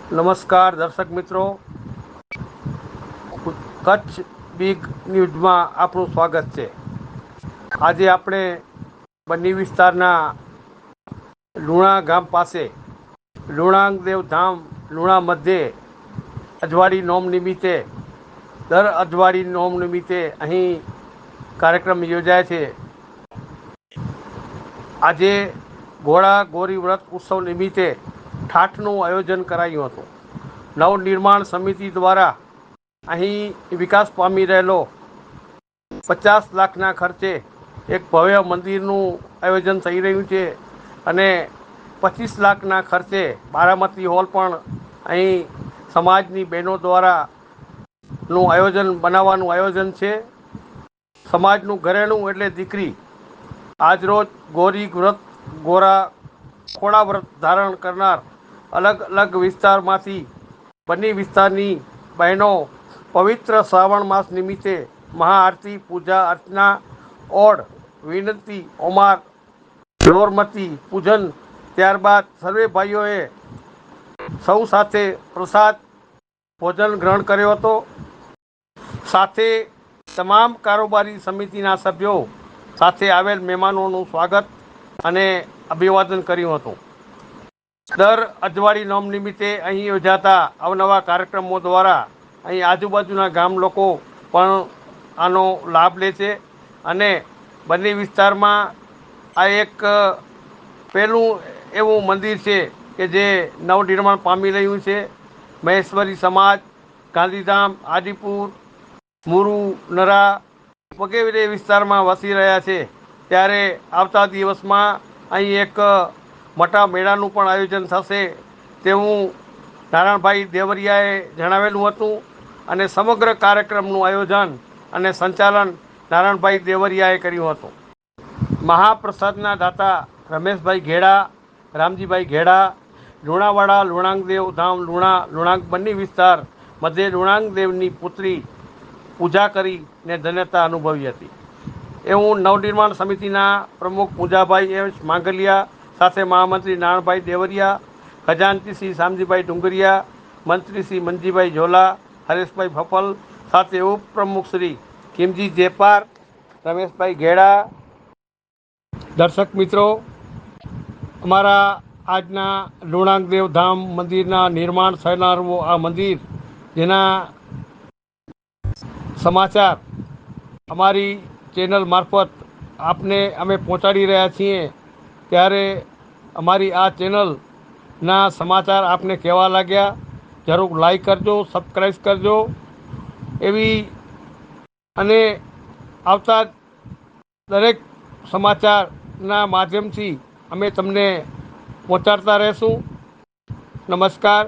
નમસ્કાર દર્શક મિત્રો, કચ્છ બિગ ન્યૂઝમાં આપનું સ્વાગત છે. આજે આપણે બન્ની વિસ્તારના લુણા ગામ પાસે લુણાંગદેવ ધામ લુણા મધ્યે અજવાળી નોમ નિમિત્તે દર અજવાળી નોમ નિમિત્તે અહીં કાર્યક્રમ યોજાય છે. આજે ઘોડા ગોરી વ્રત ઉત્સવ નિમિત્તે ઠાઠનું આયોજન કરાયું હતું. નવનિર્માણ સમિતિ દ્વારા અહીં વિકાસ પામી રહેલો 50 લાખના ખર્ચે એક ભવ્ય મંદિરનું આયોજન થઈ રહ્યું છે અને 25 લાખના ખર્ચે બારામતી હોલ પણ અહીં સમાજની બહેનો દ્વારા નું આયોજન બનાવવાનું આયોજન છે. સમાજનું ઘરેણું એટલે દીકરી આજરોજ ગોરી વ્રત ગોરા ખોડા વ્રત ધારણ કરનાર અલગ અલગ વિસ્તારમાંથી બન્ની વિસ્તારની બહેનો પવિત્ર શ્રાવણ માસ નિમિત્તે મહાઆરતી પૂજા અર્ચના ઓડ વિનંતી ઓમાર ગોરમતી પૂજન ત્યારબાદ સર્વે ભાઈઓએ સૌ સાથે પ્રસાદ ભોજન ગ્રહણ કર્યો હતો. સાથે તમામ કારોબારી સમિતિના સભ્યો સાથે આવેલ મહેમાનોનું સ્વાગત અને અભિવાદન કર્યું હતું. દર અજવાળી નોમ નિમિત્તે અહીં યોજાતા અવનવા કાર્યક્રમો દ્વારા અહીં આજુબાજુના ગામ લોકો પણ આનો લાભ લે છે અને બન્ની વિસ્તારમાં આ એક પહેલું એવું મંદિર છે કે જે નવનિર્માણ પામી રહ્યું છે. મહેશ્વરી સમાજ ગાંધીધામ આદિપુર મુરુ નરા વગેરે વિસ્તારમાં વસી રહ્યા છે. ત્યારે આવતા દિવસમાં અહીં એક મોટા મેળાનું પણ આયોજન થશે તેવું નારાયણભાઈ દેવરિયાએ જણાવેલું હતું અને સમગ્ર કાર્યક્રમનું આયોજન અને સંચાલન નારાયણભાઈ દેવરિયાએ કર્યું હતું. મહાપ્રસાદના દાતા રમેશભાઈ ઘેડા, રામજીભાઈ ઘેડા, લુણાવાડા લુણાંગદેવ ધામ લુણાંગ બન્ની વિસ્તાર મધ્યે લુણાંગદેવની પુત્રી પૂજા કરીને ધન્યતા અનુભવી હતી એવું નવનિર્માણ સમિતિના પ્રમુખ પૂજાભાઈ એમ માંગલિયા સાથે મહામંત્રી નારાયણભાઈ દેવરિયા, ખજાનચી શ્રી શામજીભાઈ ડુંગરિયા, મંત્રી શ્રી મંજીભાઈ ઝોલા, હરેશભાઈ ફફલ સાથે ઉપપ્રમુખ શ્રી ખીમજી જેપાર, રમેશભાઈ ઘેડા. દર્શક મિત્રો, અમારા આજના લુણાંગદેવ ધામ મંદિરના નિર્માણ થનારું આ મંદિર જેના સમાચાર અમારી ચેનલ મારફત આપને અમે પહોંચાડી રહ્યા છીએ. ત્યારે અમારી આ ચેનલના સમાચાર આપને કેવા લાગ્યા જરૂર લાઈક કરજો, સબસ્ક્રાઈબ કરજો એવી અને આવતા દરેક સમાચારના માધ્યમથી અમે તમને પહોંચાડતા રહેશું. નમસ્કાર.